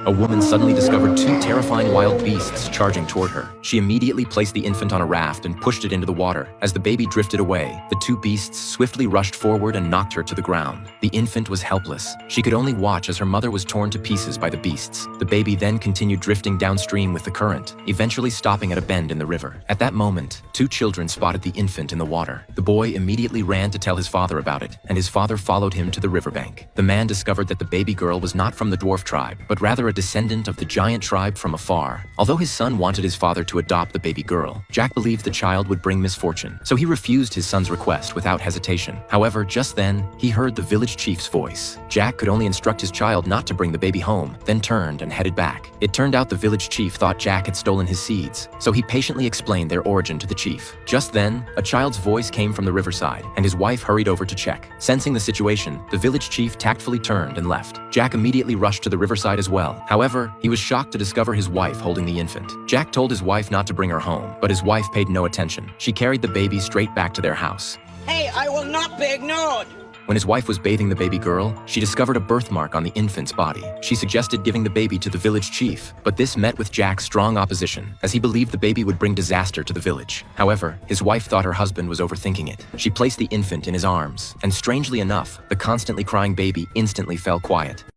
a woman suddenly discovered two terrifying wild beasts charging toward her. She immediately placed the infant on a raft and pushed it into the water. As the baby drifted away, the two beasts swiftly rushed forward and knocked her to the ground. The infant was helpless. She could only watch as her mother was torn to pieces by the beasts. The baby then continued drifting downstream with the current, eventually stopping at a bend in the river. At that moment, two children spotted the infant in the water. The boy immediately ran to tell his father about it, and his father followed him to the riverbank. The man discovered that the baby girl was not from the dwarf tribe, but rather a descendant of the giant tribe from afar. Although his son wanted his father to adopt the baby girl, Jack believed the child would bring misfortune, so he refused his son's request without hesitation. However, just then, he heard the village chief's voice. Jack could only instruct his child not to bring the baby home, then turned and headed back. It turned out the village chief thought Jack had stolen his seeds, so he patiently explained their origin to the chief. Just then, a child's voice came from the riverside, and his wife hurried over to check. Sensing the situation, the village chief tactfully turned and left. Jack immediately rushed to the riverside as well. However, he was shocked to discover his wife holding the infant. Jack told his wife not to bring her home, but his wife paid no attention. She carried the baby straight back to their house. Hey, I will not be ignored! When his wife was bathing the baby girl, she discovered a birthmark on the infant's body. She suggested giving the baby to the village chief, but this met with Jack's strong opposition, as he believed the baby would bring disaster to the village. However, his wife thought her husband was overthinking it. She placed the infant in his arms, and strangely enough, the constantly crying baby instantly fell quiet.